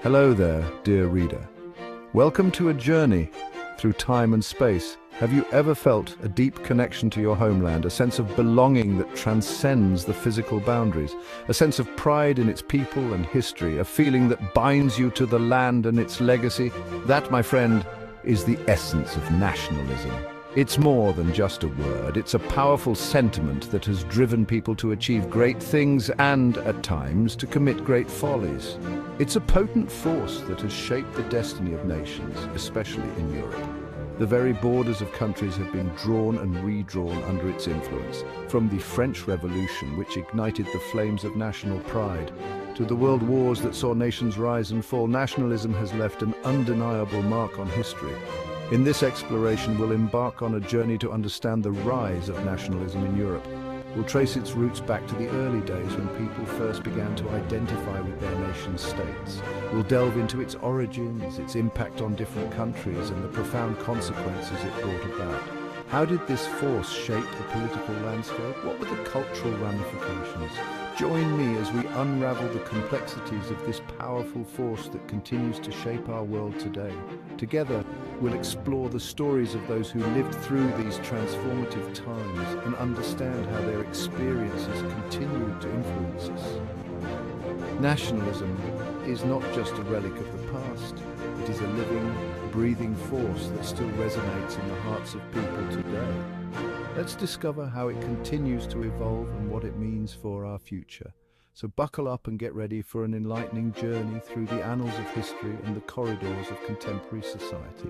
Hello there, dear reader. Welcome to a journey through time and space. Have you ever felt a deep connection to your homeland, a sense of belonging that transcends the physical boundaries, a sense of pride in its people and history, a feeling that binds you to the land and its legacy? That, my friend, is the essence of nationalism. It's more than just a word. It's a powerful sentiment that has driven people to achieve great things and, at times, to commit great follies. It's a potent force that has shaped the destiny of nations, especially in Europe. The very borders of countries have been drawn and redrawn under its influence, from the French Revolution, which ignited the flames of national pride, to the world wars that saw nations rise and fall. Nationalism has left an undeniable mark on history. In this exploration, we'll embark on a journey to understand the rise of nationalism in Europe. We'll trace its roots back to the early days when people first began to identify with their nation states. We'll delve into its origins, its impact on different countries, and the profound consequences it brought about. How did this force shape the political landscape? What were the cultural ramifications? Join me as we unravel the complexities of this powerful force that continues to shape our world today. Together, we'll explore the stories of those who lived through these transformative times and understand how their experiences continue to influence us. Nationalism is not just a relic of the past. It is a living, breathing force that still resonates in the hearts of people today. Let's discover how it continues to evolve and what it means for our future. So buckle up and get ready for an enlightening journey through the annals of history and the corridors of contemporary society.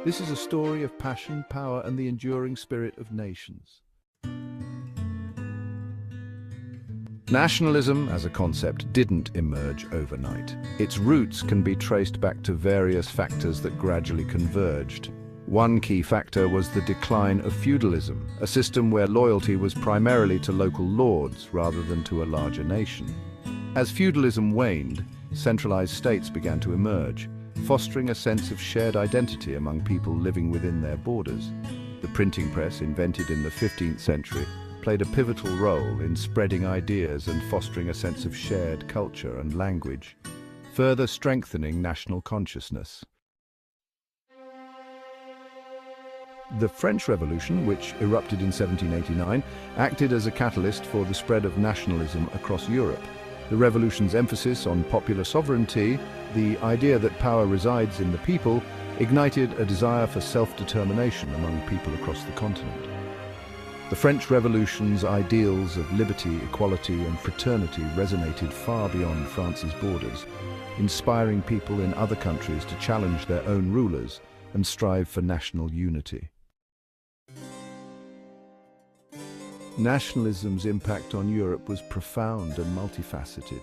This is a story of passion, power, and the enduring spirit of nations. Nationalism as a concept didn't emerge overnight. Its roots can be traced back to various factors that gradually converged. One key factor was the decline of feudalism, a system where loyalty was primarily to local lords rather than to a larger nation. As feudalism waned, centralized states began to emerge, fostering a sense of shared identity among people living within their borders. The printing press, invented in the 15th century, played a pivotal role in spreading ideas and fostering a sense of shared culture and language, further strengthening national consciousness. The French Revolution, which erupted in 1789, acted as a catalyst for the spread of nationalism across Europe. The revolution's emphasis on popular sovereignty, the idea that power resides in the people, ignited a desire for self-determination among people across the continent. The French Revolution's ideals of liberty, equality, and fraternity resonated far beyond France's borders, inspiring people in other countries to challenge their own rulers and strive for national unity. Nationalism's impact on Europe was profound and multifaceted.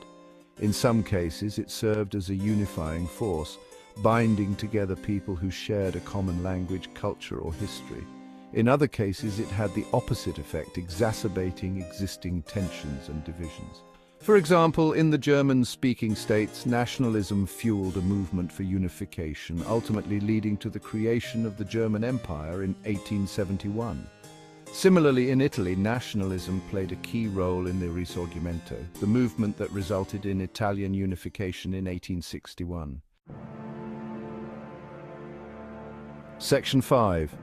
In some cases, it served as a unifying force, binding together people who shared a common language, culture, or history. In other cases, it had the opposite effect, exacerbating existing tensions and divisions. For example, in the German-speaking states, nationalism fueled a movement for unification, ultimately leading to the creation of the German Empire in 1871. Similarly, in Italy, nationalism played a key role in the Risorgimento, the movement that resulted in Italian unification in 1861. Section 5.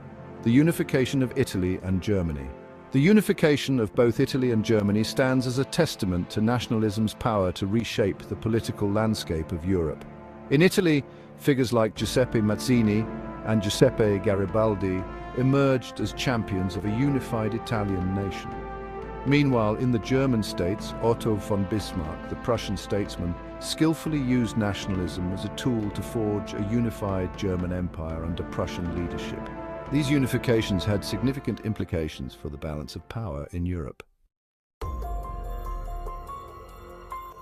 The unification of Italy and Germany. The unification of both Italy and Germany stands as a testament to nationalism's power to reshape the political landscape of Europe. In Italy, figures like Giuseppe Mazzini and Giuseppe Garibaldi emerged as champions of a unified Italian nation. Meanwhile, in the German states, Otto von Bismarck, the Prussian statesman, skillfully used nationalism as a tool to forge a unified German empire under Prussian leadership. These unifications had significant implications for the balance of power in Europe.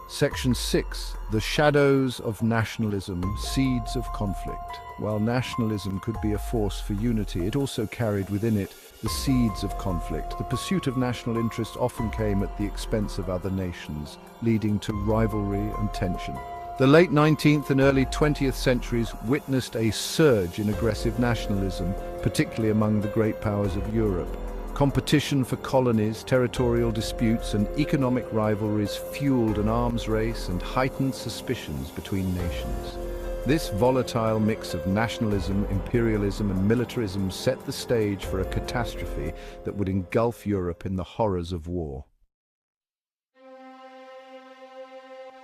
Section 6. The shadows of nationalism, seeds of conflict. While nationalism could be a force for unity, it also carried within it the seeds of conflict. The pursuit of national interest often came at the expense of other nations, leading to rivalry and tension. The late 19th and early 20th centuries witnessed a surge in aggressive nationalism, particularly among the great powers of Europe. Competition for colonies, territorial disputes, and economic rivalries fueled an arms race and heightened suspicions between nations. This volatile mix of nationalism, imperialism, and militarism set the stage for a catastrophe that would engulf Europe in the horrors of war.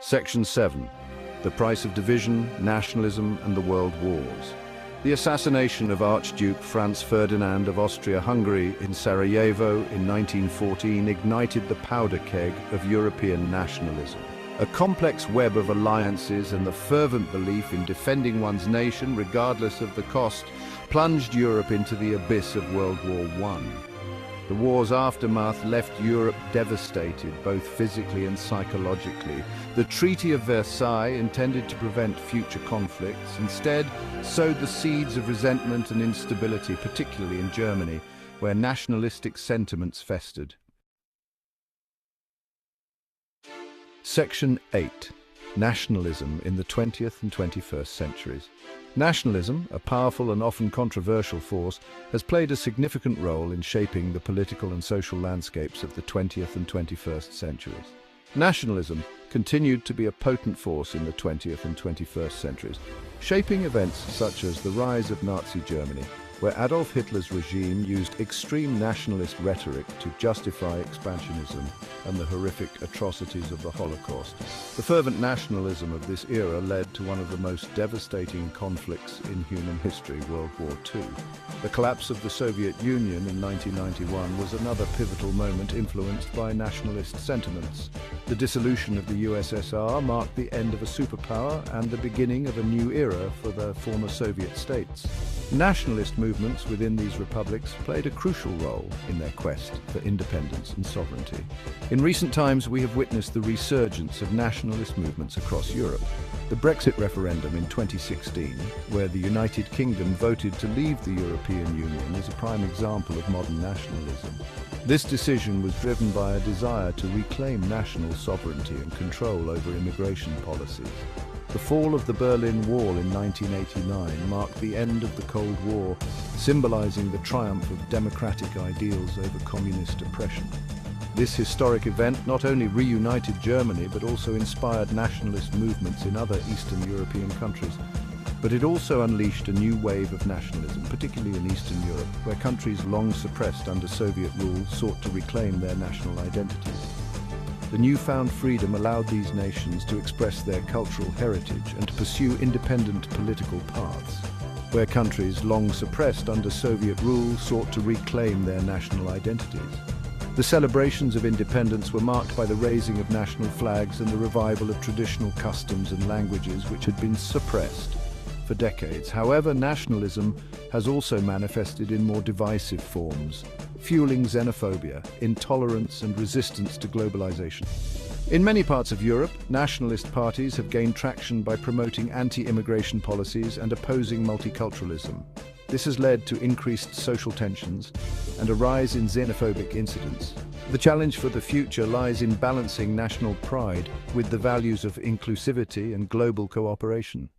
Section 7. The Price of Division, Nationalism, and the World Wars. The assassination of Archduke Franz Ferdinand of Austria-Hungary in Sarajevo in 1914 ignited the powder keg of European nationalism. A complex web of alliances and the fervent belief in defending one's nation regardless of the cost plunged Europe into the abyss of World War I. The war's aftermath left Europe devastated, both physically and psychologically. The Treaty of Versailles, intended to prevent future conflicts, instead sowed the seeds of resentment and instability, particularly in Germany, where nationalistic sentiments festered. Section 8. Nationalism in the 20th and 21st centuries. Nationalism, a powerful and often controversial force, has played a significant role in shaping the political and social landscapes of the 20th and 21st centuries. Nationalism continued to be a potent force in the 20th and 21st centuries, shaping events such as the rise of Nazi Germany, where Adolf Hitler's regime used extreme nationalist rhetoric to justify expansionism and the horrific atrocities of the Holocaust. The fervent nationalism of this era led to one of the most devastating conflicts in human history, World War II. The collapse of the Soviet Union in 1991 was another pivotal moment influenced by nationalist sentiments. The dissolution of the USSR marked the end of a superpower and the beginning of a new era for the former Soviet states. Nationalist movements within these republics played a crucial role in their quest for independence and sovereignty. In recent times, we have witnessed the resurgence of nationalist movements across Europe. The Brexit referendum in 2016, where the United Kingdom voted to leave the European Union, is a prime example of modern nationalism. This decision was driven by a desire to reclaim national sovereignty and control over immigration policies. The fall of the Berlin Wall in 1989 marked the end of the Cold War, symbolizing the triumph of democratic ideals over communist oppression. This historic event not only reunited Germany but also inspired nationalist movements in other Eastern European countries. But it also unleashed a new wave of nationalism, particularly in Eastern Europe, where countries long suppressed under Soviet rule sought to reclaim their national identities. The newfound freedom allowed these nations to express their cultural heritage and to pursue independent political paths. Where countries long suppressed under Soviet rule sought to reclaim their national identities. The celebrations of independence were marked by the raising of national flags and the revival of traditional customs and languages which had been suppressed for decades. However, nationalism has also manifested in more divisive forms, fueling xenophobia, intolerance, and resistance to globalization. In many parts of Europe, nationalist parties have gained traction by promoting anti-immigration policies and opposing multiculturalism. This has led to increased social tensions and a rise in xenophobic incidents. The challenge for the future lies in balancing national pride with the values of inclusivity and global cooperation.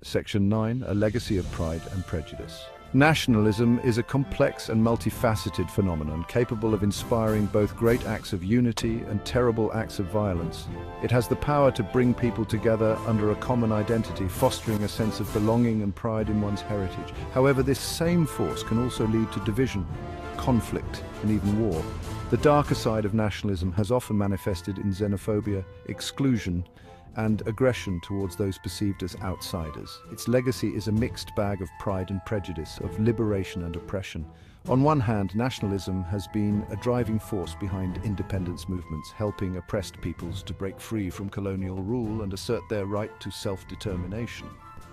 Section 9. A legacy of pride and prejudice. Nationalism is a complex and multifaceted phenomenon capable of inspiring both great acts of unity and terrible acts of violence. It has the power to bring people together under a common identity, fostering a sense of belonging and pride in one's heritage. However, this same force can also lead to division, conflict, and even war. The darker side of nationalism has often manifested in xenophobia, exclusion, and aggression towards those perceived as outsiders. Its legacy is a mixed bag of pride and prejudice, of liberation and oppression. On one hand, nationalism has been a driving force behind independence movements, helping oppressed peoples to break free from colonial rule and assert their right to self-determination.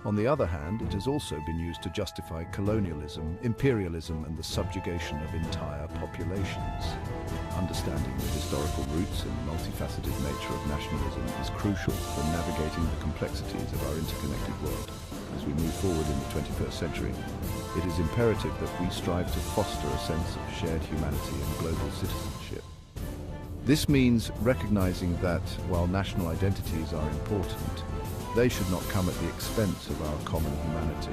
On the other hand, it has also been used to justify colonialism, imperialism, and the subjugation of entire populations. Understanding the historical roots and multifaceted nature of nationalism is crucial for navigating the complexities of our interconnected world. As we move forward in the 21st century, it is imperative that we strive to foster a sense of shared humanity and global citizenship. This means recognizing that, while national identities are important, they should not come at the expense of our common humanity.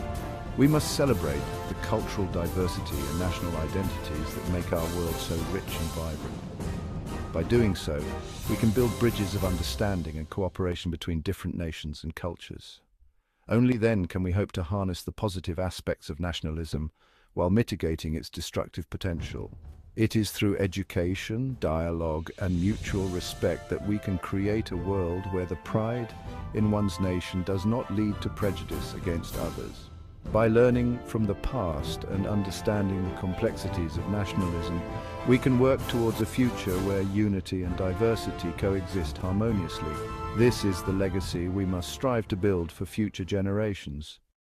We must celebrate the cultural diversity and national identities that make our world so rich and vibrant. By doing so, we can build bridges of understanding and cooperation between different nations and cultures. Only then can we hope to harness the positive aspects of nationalism while mitigating its destructive potential. It is through education, dialogue, and mutual respect that we can create a world where the pride in one's nation does not lead to prejudice against others. By learning from the past and understanding the complexities of nationalism, we can work towards a future where unity and diversity coexist harmoniously. This is the legacy we must strive to build for future generations.